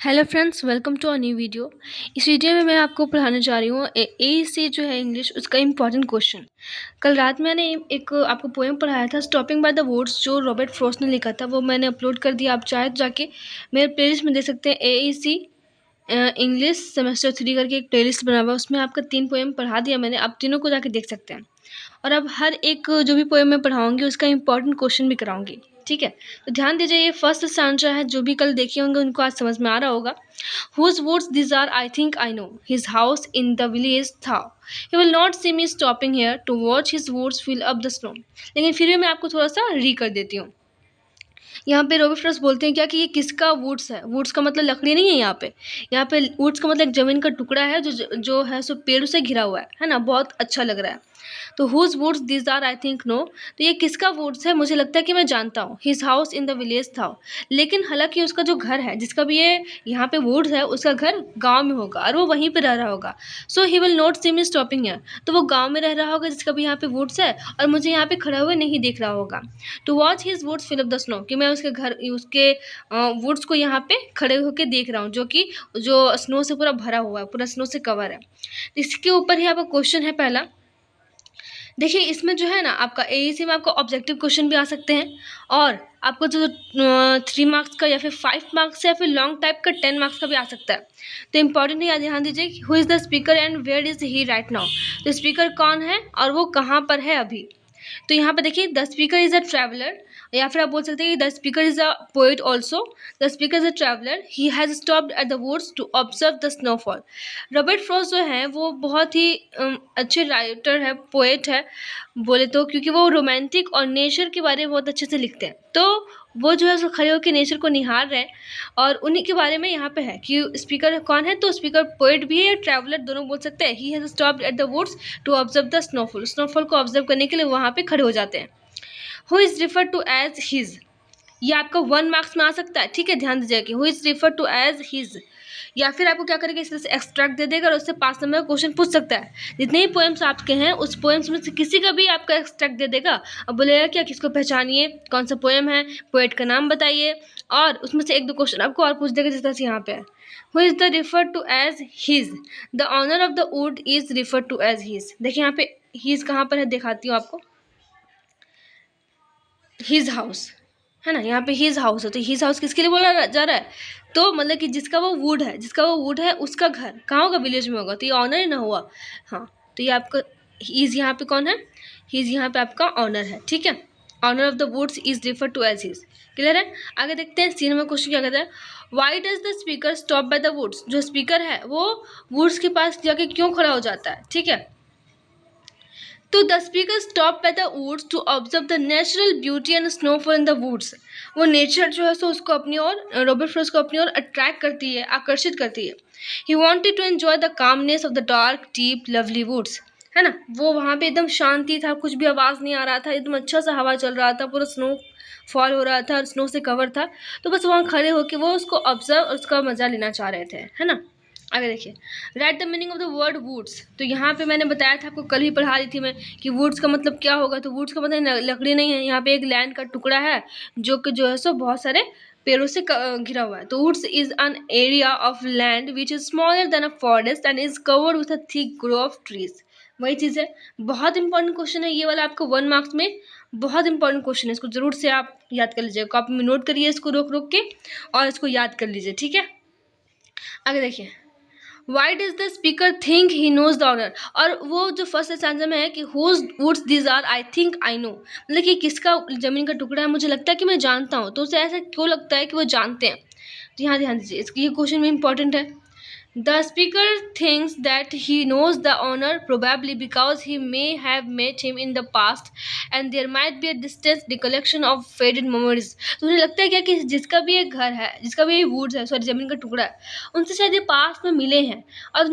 Hello friends, welcome to a new video. इस video में मैं आपको पढ़ाने जा रही हूँ ए से जो है इंग्लिश, उसका इम्पॉर्टेंट क्वेश्चन। कल रात मैंने एक आपको पोएम पढ़ाया था, स्टॉपिंग बाय द वर्ड्स, जो रॉबर्ट फ्रॉस्ट ने लिखा था। वो मैंने अपलोड कर दिया। आप चाहे तो जाके मेरे प्लेलिस्ट में देख सकते हैं। ए इंग्लिश सेमेस्टर 3 करके एक प्लेलिस्ट बना हुआ है, उसमें आपका 3 पोएम पढ़ा दिया मैंने। आप तीनों को जाके देख सकते हैं। और अब हर एक जो भी पोएम मैं पढ़ाऊंगी उसका इंपॉर्टेंट क्वेश्चन भी कराऊंगी। ठीक है, तो ध्यान दीजिए। ये फर्स्ट स्टैंजा है। जो भी कल देखे होंगे उनको आज समझ में आ रहा होगा। Whose words these are, I think I know. His house in the village था. He will not see me stopping here to watch his woods fill up the snow. लेकिन फिर भी मैं आपको थोड़ा सा री कर देती हूँ। यहाँ पे रॉबर्ट फ्रॉस्ट बोलते हैं क्या कि ये किसका वुड्स है। वुड्स का मतलब लकड़ी नहीं है यहाँ पे। यहाँ पे वुड्स का मतलब एक जमीन का टुकड़ा है जो जो है सो पेड़ों से घिरा हुआ है ना। बहुत अच्छा लग रहा है। तो whose woods this are, I think know. तो ये किसका वुड्स है, मुझे लगता है कि मैं जानता हूँ। His house in the village था। लेकिन हालांकि उसका जो घर है, जिसका भी ये यहाँ पे वुड्स है, उसका घर गांव में होगा और वो वहीं पे रह रहा होगा। So he will not see me stopping here. तो वो गांव में रह रहा होगा जिसका भी यहाँ पे वुड्स है, और मुझे यहाँ पे खड़ा हुए नहीं देख रहा होगा। To watch his woods fill up the snow, कि मैं उसके घर, उसके वुड्स को यहाँ पे खड़े होकर देख रहा हूँ, जो स्नो से पूरा भरा हुआ है, पूरा स्नो से कवर है। इसके ऊपर ही आपका क्वेश्चन है पहला। देखिए, इसमें जो है ना, आपका एईसी में आपका ऑब्जेक्टिव क्वेश्चन भी आ सकते हैं, और आपको जो 3 मार्क्स का या फिर 5 मार्क्स या फिर लॉन्ग टाइप का 10 मार्क्स का भी आ सकता है। तो इंपॉर्टेंट है, ध्यान दीजिए। Who is the speaker and where is he right now. तो स्पीकर कौन है और वो कहाँ पर है अभी। तो यहाँ पे देखिए, the speaker is a traveller, या फिर आप बोल सकते हैं कि the speaker is a poet also. The speaker is a traveller, he has stopped at the woods to observe the snowfall. Robert Frost जो है वो बहुत ही अच्छे राइटर है, पोएट है बोले तो, क्योंकि वो रोमांटिक और नेचर के बारे में बहुत अच्छे से लिखते हैं। तो वो जो है सो खड़े होकर नेचर को निहार रहे हैं, और उन्हीं के बारे में यहाँ पे है कि स्पीकर कौन है। तो स्पीकर पोएट भी है या ट्रैवलर, दोनों बोल सकते हैं। He has stopped at the woods to observe the snowfall. Snowfall को ऑब्जर्व करने के लिए वहाँ पे खड़े हो जाते हैं। Who is refer to as his, ये आपका 1 मार्क्स में आ सकता है। ठीक है, ध्यान दीजिएगा कि who is refer to as his, या फिर आपको क्या करेगा, इससे एक्सट्रैक्ट दे देगा और उससे 5 नंबर का क्वेश्चन पूछ सकता है। जितने ही पोएम्स आपके हैं उस पोएम्स में से किसी का भी आपका एक्सट्रैक्ट दे देगा। अब बोलेगा क्या, किसको पहचानिए, कौन सा पोएम है, पोएट का नाम बताइए, और उसमें से 1-2 क्वेश्चन आपको और पूछ देगा, जिस तरह से यहाँ पे है। Who is the refer to as his, the owner of the wood is refer to as his. देखिए यहाँ पे हिज कहाँ पर है, दिखाती हूँ आपको। हिज हाउस है ना, यहाँ पे हिज हाउस है। तो हिज हाउस किसके लिए बोला जा रहा है, तो मतलब कि जिसका वो वुड है, उसका घर कहाँ होगा, विलेज में होगा। तो ये ऑनर ही ना हुआ। हाँ, तो ये आपका हिज यहाँ पे कौन है, हिज यहाँ पे आपका ऑनर है। ठीक है, owner of the woods is refer to as his. Clear है। आगे देखते हैं, सी नंबर क्वेश्चन क्या कहता है। Why does the speaker stop by the woods. जो स्पीकर है वो वुड्स के पास जाके क्यों खड़ा हो जाता है। ठीक है, तो the speaker stop by the woods to observe the natural beauty and snowfall in the woods. वो नेचर जो है सो उसको अपनी ओर, रॉबर्ट फ्रॉस्ट को अपनी ओर अट्रैक्ट करती है, आकर्षित करती है। He wanted to enjoy the calmness of the dark deep lovely woods, है ना। वो वहाँ पे एकदम शांति था, कुछ भी आवाज़ नहीं आ रहा था, एकदम अच्छा सा हवा चल रहा था, पूरा स्नो फॉल हो रहा था और स्नो से कवर था। तो बस वहाँ खड़े होकर वो उसको ऑब्जर्व और उसका मज़ा लेना चाह रहे थे, है ना। आगे देखिए, write the meaning of the word woods. तो यहाँ पे मैंने बताया था आपको, कल ही पढ़ा रही थी मैं, कि वुड्स का मतलब क्या होगा। तो वुड्स का मतलब लकड़ी नहीं है, यहाँ पे एक लैंड का टुकड़ा है जो है सो बहुत सारे पेड़ों से घिरा हुआ है। तो woods is an area of land which is smaller than a forest and is covered with a thick grow of trees. वही चीज़ है। बहुत इंपॉर्टेंट क्वेश्चन है ये वाला, आपको 1 मार्क्स में बहुत इंपॉर्टेंट क्वेश्चन है। इसको जरूर से आप याद कर लीजिए, कॉपी में नोट करिए इसको रोक रोक के, और इसको याद कर लीजिए। ठीक है, आगे देखिए। Why does the speaker think he knows the owner. और वो जो फर्स्ट स्टैंजा में है कि whose woods these are, I think I know, मतलब कि किसका जमीन का टुकड़ा है, मुझे लगता है कि मैं जानता हूँ। तो उसे ऐसा क्यों लगता है कि वो जानते हैं। तो यहाँ ध्यान दीजिए, इसकी ये क्वेश्चन में इंपॉर्टेंट है। The speaker thinks that he knows the owner probably because he may have met him in the past and there might be a distant recollection of faded memories. तो उन्हें लगता है क्या कि जिसका भी ये घर है, जिसका भी ये वुड्स है, सॉरी जमीन का टुकड़ा है, उनसे शायद ये पास में मिले हैं और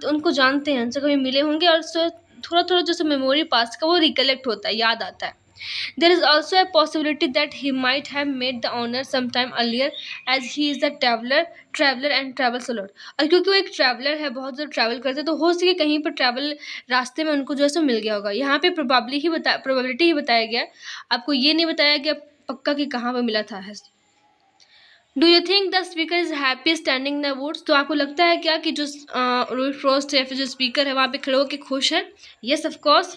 उनको जानते हैं, उनसे कभी मिले होंगे, और थोड़ा थोड़ा जो मेमोरी पास्ट का वो रिकलेक्ट होता है, याद आता है। There is also a possibility that he might have met the owner sometime earlier as he is a traveler and travels a lot. और क्योंकि वो एक ट्रैवलर है, बहुत ज़्यादा ट्रैवल करते हैं, तो हो सके कहीं पर ट्रैवल रास्ते में उनको जो है सो मिल गया होगा। यहाँ पे प्रोबेबिलिटी ही बताया गया, आपको ये नहीं बताया गया पक्का कि कहाँ पर मिला था है। Do you think the speaker is happy standing in the woods? तो आपको लगता है क्या कि जो रॉबर्ट फ्रॉस्ट है, फिर जो स्पीकर है वहाँ पे खड़े होकर खुश है? Yes of course,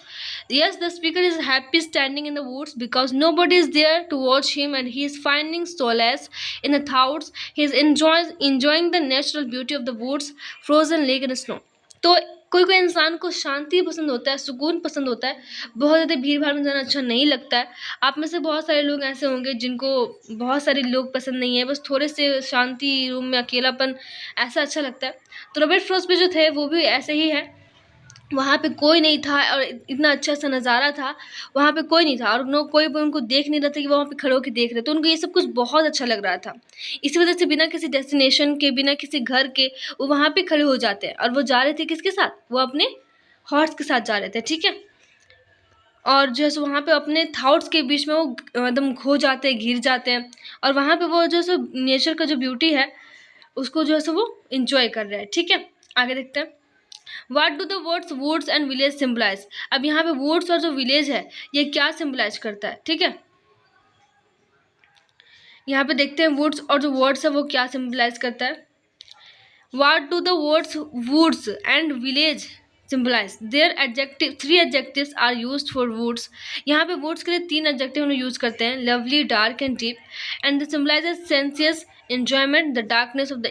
yes the speaker is happy standing in the woods because nobody is there to watch him and he is finding solace in the thoughts. He is enjoying the natural beauty of the woods, frozen lake and snow. तो कोई कोई इंसान को शांति पसंद होता है, सुकून पसंद होता है, बहुत ज़्यादा भीड़ भाड़ में जाना अच्छा नहीं लगता है। आप में से बहुत सारे लोग ऐसे होंगे जिनको बहुत सारे लोग पसंद नहीं है, बस थोड़े से शांति रूम में अकेलापन ऐसा अच्छा लगता है। तो रॉबर्ट फ्रॉस्ट भी जो थे वो भी ऐसे ही है, वहाँ पे कोई नहीं था और इतना अच्छा सा नज़ारा था, वहाँ पे कोई नहीं था और नो कोई भी उनको देख नहीं रहा था कि वो वहाँ पे खड़े होके देख रहे थे। तो उनको ये सब कुछ बहुत अच्छा लग रहा था। इसी वजह से बिना किसी डेस्टिनेशन के, बिना किसी घर के वो वहाँ पे खड़े हो जाते हैं और वो जा रहे थे किसके साथ? वो अपने हॉर्स के साथ जा रहे थे, ठीक है? और जो है सो वहाँ पे अपने थॉट्स के बीच में वो एकदम खो जाते हैं, घिर जाते हैं और वहाँ पे वो जो है सो नेचर का जो ब्यूटी है, उसको जो है सो वो एन्जॉय कर रहे हैं, ठीक है? आगे देखते हैं। What do the words woods and village symbolise? अब यहाँ पे वुड्स और जो विलेज है ये क्या सिम्बलाइज करता है, ठीक है? यहाँ पे देखते हैं वुड्स और जो वर्ड्स है वो क्या सिम्बलाइज करता है। What do the words woods and village symbolise? There adjective, 3 adjectives are used for woods. यहाँ पे वुड्स के लिए 3 एडजेक्टिव हम यूज करते हैं, lovely, dark and deep, and the symbolises sensuous enjoyment, the darkness of the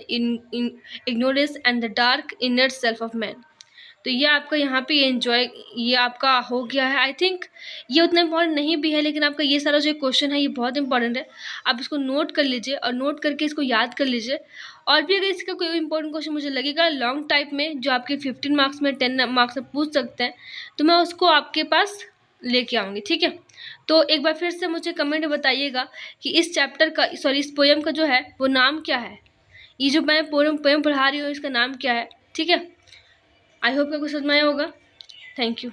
ignorance and the dark inner self of man. तो ये आपका यहाँ पे एंजॉय ये आपका हो गया है। आई थिंक ये उतना इम्पोर्टेंट नहीं भी है, लेकिन आपका ये सारा जो क्वेश्चन है ये बहुत इंपॉर्टेंट है। आप इसको नोट कर लीजिए और नोट करके इसको याद कर लीजिए। और भी अगर इसका कोई इंपॉर्टेंट क्वेश्चन मुझे लगेगा लॉन्ग टाइप में, जो आपके 15 मार्क्स में 10 मार्क्स में पूछ सकते हैं, तो मैं उसको आपके पास लेके आऊँगी, ठीक है? तो एक बार फिर से मुझे कमेंट में बताइएगा कि इस चैप्टर का, सॉरी इस पोएम का जो है वो नाम क्या है। ये जो मैं पोएम पढ़ा रही हूँ इसका नाम क्या है, ठीक है? आई होप आपको समझ में आया होगा। Thank you.